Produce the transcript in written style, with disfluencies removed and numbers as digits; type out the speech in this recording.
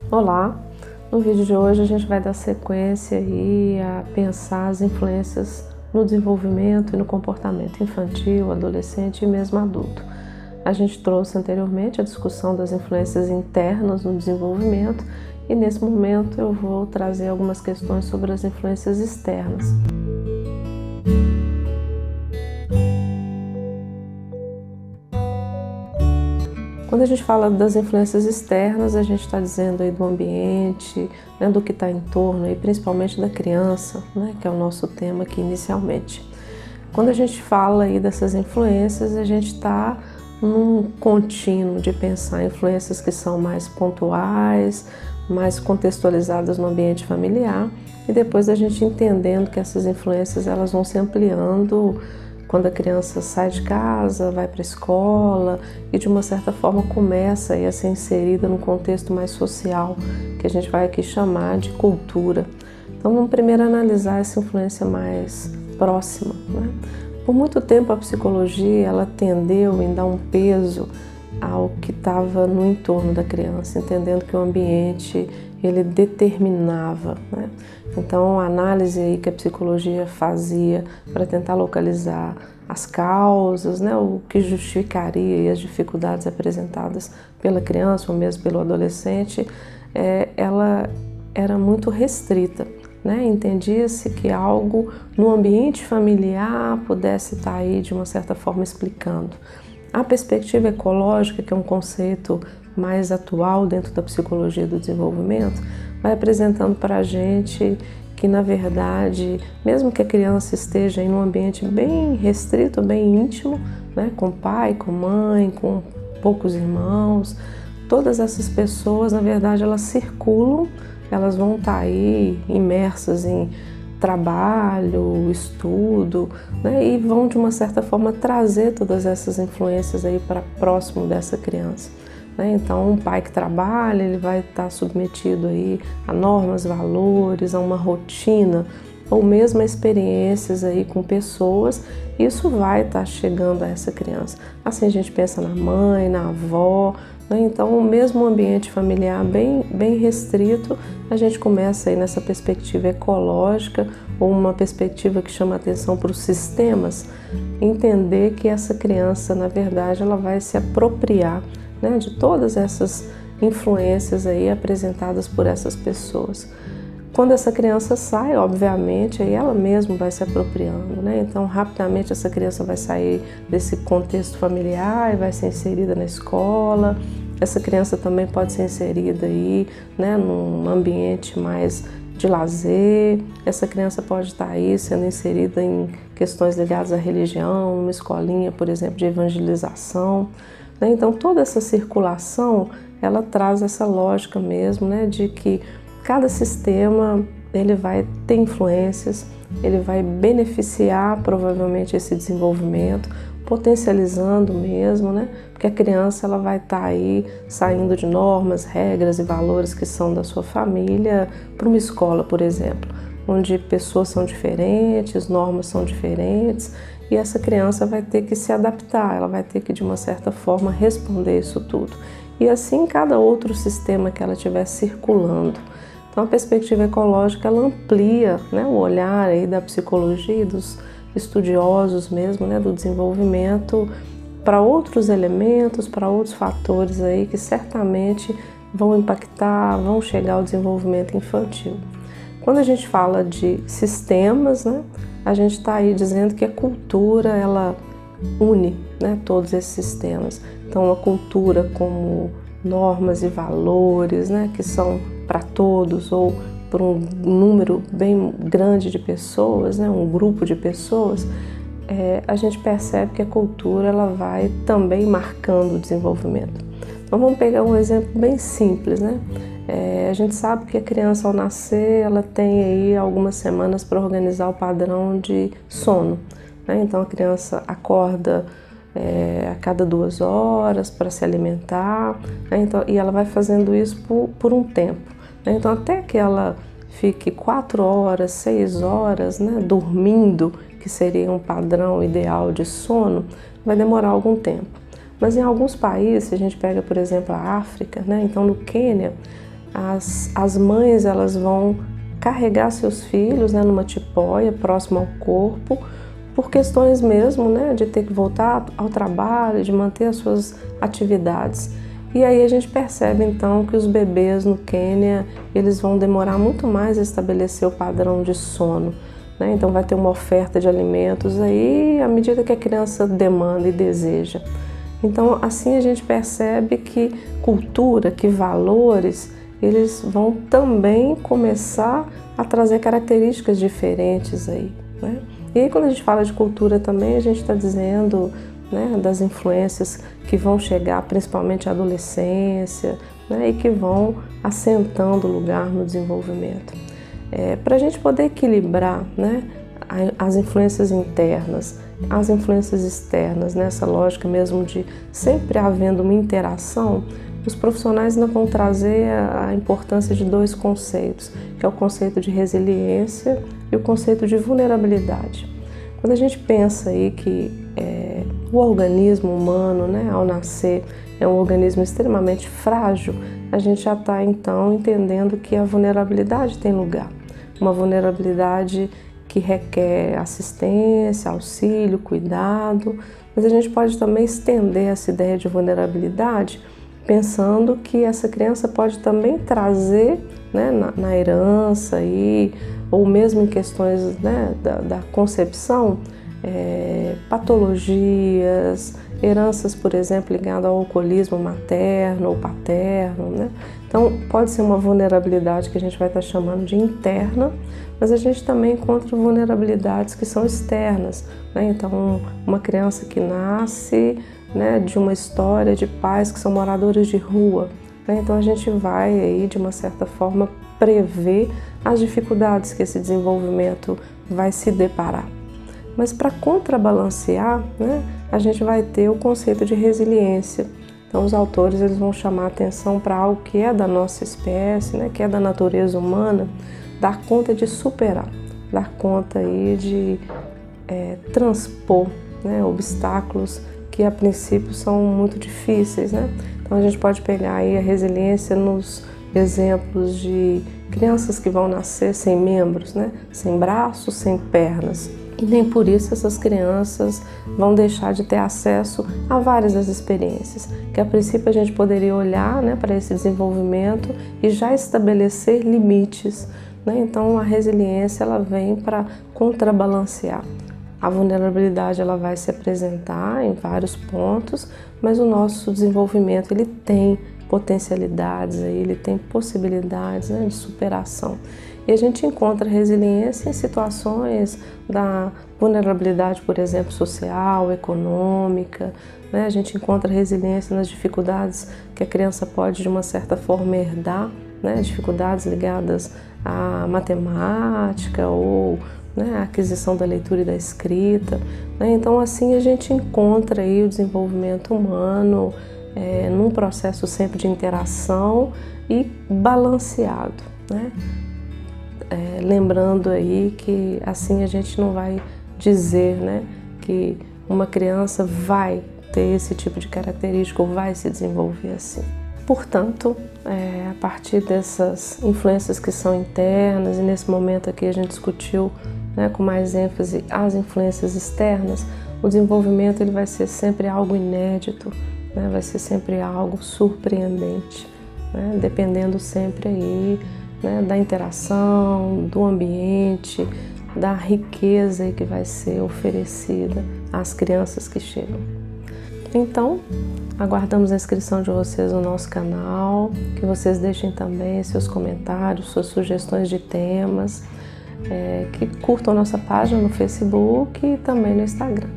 Olá! No vídeo de hoje a gente vai dar sequência aí a pensar as influências no desenvolvimento e no comportamento infantil, adolescente e mesmo adulto. A gente trouxe anteriormente a discussão das influências internas no desenvolvimento e nesse momento eu vou trazer algumas questões sobre as influências externas. Quando a gente fala das influências externas, a gente está dizendo aí do ambiente, né, do que está em torno, e principalmente da criança, né, que é o nosso tema aqui inicialmente. Quando a gente fala aí dessas influências, a gente está num contínuo de pensar influências que são mais pontuais, mais contextualizadas no ambiente familiar, e depois a gente entendendo que essas influências elas vão se ampliando quando a criança sai de casa, vai para a escola e de uma certa forma começa a ser inserida num contexto mais social, que a gente vai aqui chamar de cultura. Então vamos primeiro analisar essa influência mais próxima, né? Por muito tempo a psicologia ela tendeu em dar um peso ao que estava no entorno da criança, entendendo que o ambiente ele determinava, né? Então a análise aí que a psicologia fazia para tentar localizar as causas, né, o que justificaria as dificuldades apresentadas pela criança ou mesmo pelo adolescente, ela era muito restrita, né? Entendia-se que algo no ambiente familiar pudesse estar aí de uma certa forma explicando. A perspectiva ecológica, que é um conceito mais atual dentro da psicologia do desenvolvimento, vai apresentando para a gente que, na verdade, mesmo que a criança esteja em um ambiente bem restrito, bem íntimo, né, com pai, com mãe, com poucos irmãos, todas essas pessoas, na verdade, elas circulam, elas vão estar aí imersas em trabalho, estudo, né, e vão de uma certa forma trazer todas essas influências aí para próximo dessa criança, né? Então um pai que trabalha, ele vai estar submetido aí a normas, valores, a uma rotina ou mesmo a experiências aí com pessoas, isso vai estar chegando a essa criança. Assim a gente pensa na mãe, na avó, né? Então o mesmo ambiente familiar bem restrito, a gente começa aí nessa perspectiva ecológica ou uma perspectiva que chama atenção para os sistemas, entender que essa criança, na verdade, ela vai se apropriar, né, de todas essas influências aí apresentadas por essas pessoas. Quando essa criança sai, obviamente, aí ela mesma vai se apropriando, né? Então, rapidamente essa criança vai sair desse contexto familiar e vai ser inserida na escola. Essa criança também pode ser inserida aí, né, num ambiente mais de lazer. Essa criança pode estar aí sendo inserida em questões ligadas à religião, uma escolinha, por exemplo, de evangelização. Então toda essa circulação, ela traz essa lógica mesmo, né, de que cada sistema ele vai ter influências, ele vai beneficiar provavelmente esse desenvolvimento, potencializando mesmo, né, porque a criança ela vai estar aí saindo de normas, regras e valores que são da sua família para uma escola, por exemplo, onde pessoas são diferentes, normas são diferentes, e essa criança vai ter que se adaptar, ela vai ter que, de uma certa forma, responder isso tudo. E assim, cada outro sistema que ela estiver circulando. Então, a perspectiva ecológica, ela amplia, né, o olhar aí da psicologia e dos estudiosos mesmo, né, do desenvolvimento para outros elementos, para outros fatores aí que certamente vão impactar, vão chegar ao desenvolvimento infantil. Quando a gente fala de sistemas, né, a gente está aí dizendo que a cultura ela une, né, todos esses sistemas. Então a cultura como normas e valores, né, que são para todos ou para um número bem grande de pessoas, né, um grupo de pessoas, a gente percebe que a cultura ela vai também marcando o desenvolvimento. Então vamos pegar um exemplo bem simples, né? A gente sabe que a criança ao nascer ela tem aí algumas semanas para organizar o padrão de sono, né? Então a criança acorda a cada 2 horas para se alimentar, né? Então, e ela vai fazendo isso por um tempo, né? Então até que ela fique 4 horas, 6 horas, né, dormindo, que seria um padrão ideal de sono, vai demorar algum tempo. Mas em alguns países, se a gente pega, por exemplo, a África, né, então no Quênia, As mães elas vão carregar seus filhos, né, numa tipóia próxima ao corpo, por questões mesmo, né, de ter que voltar ao trabalho, de manter as suas atividades. E aí a gente percebe então que os bebês no Quênia, eles vão demorar muito mais a estabelecer o padrão de sono, né? Então vai ter uma oferta de alimentos aí à medida que a criança demanda e deseja. Então assim a gente percebe que cultura, que valores, eles vão também começar a trazer características diferentes aí, né? E aí quando a gente fala de cultura também, a gente está dizendo, né, das influências que vão chegar principalmente à adolescência, né, e que vão assentando lugar no desenvolvimento. Para a gente poder equilibrar, né, as influências internas, as influências externas, nessa lógica mesmo de sempre havendo uma interação, os profissionais ainda vão trazer a importância de dois conceitos, que é o conceito de resiliência e o conceito de vulnerabilidade. Quando a gente pensa aí que o organismo humano, né, ao nascer, é um organismo extremamente frágil, a gente já está então entendendo que a vulnerabilidade tem lugar. Uma vulnerabilidade que requer assistência, auxílio, cuidado, mas a gente pode também estender essa ideia de vulnerabilidade pensando que essa criança pode também trazer, né, na herança aí, ou mesmo em questões, né, da concepção, patologias, heranças, por exemplo, ligadas ao alcoolismo materno ou paterno, né? Então, pode ser uma vulnerabilidade que a gente vai estar chamando de interna, mas a gente também encontra vulnerabilidades que são externas, né? Então, uma criança que nasce, né, de uma história de pais que são moradores de rua, né? Então, a gente vai aí, de uma certa forma, prever as dificuldades que esse desenvolvimento vai se deparar. Mas para contrabalancear, né, a gente vai ter o conceito de resiliência. Então os autores eles vão chamar a atenção para algo que é da nossa espécie, né, que é da natureza humana, dar conta de superar, dar conta aí de transpor, né, obstáculos que a princípio são muito difíceis, né? Então a gente pode pegar aí a resiliência nos exemplos de crianças que vão nascer sem membros, né, sem braços, sem pernas. E nem por isso essas crianças vão deixar de ter acesso a várias das experiências, que a princípio a gente poderia olhar, né, para esse desenvolvimento e já estabelecer limites, né? Então a resiliência ela vem para contrabalancear. A vulnerabilidade ela vai se apresentar em vários pontos, mas o nosso desenvolvimento ele tem potencialidades, ele tem possibilidades, né, de superação. E a gente encontra resiliência em situações da vulnerabilidade, por exemplo, social, econômica, né? A gente encontra resiliência nas dificuldades que a criança pode, de uma certa forma, herdar, né? Dificuldades ligadas à matemática ou, né, à aquisição da leitura e da escrita, né? Então, assim, a gente encontra aí o desenvolvimento humano num processo sempre de interação e balanceado, né? Lembrando aí que assim a gente não vai dizer, né, que uma criança vai ter esse tipo de característica ou vai se desenvolver assim. Portanto, a partir dessas influências que são internas, e nesse momento aqui a gente discutiu, né, com mais ênfase as influências externas, o desenvolvimento ele vai ser sempre algo inédito, né, vai ser sempre algo surpreendente, né, dependendo sempre aí, né, da interação, do ambiente, da riqueza que vai ser oferecida às crianças que chegam. Então, aguardamos a inscrição de vocês no nosso canal, que vocês deixem também seus comentários, suas sugestões de temas, que curtam nossa página no Facebook e também no Instagram.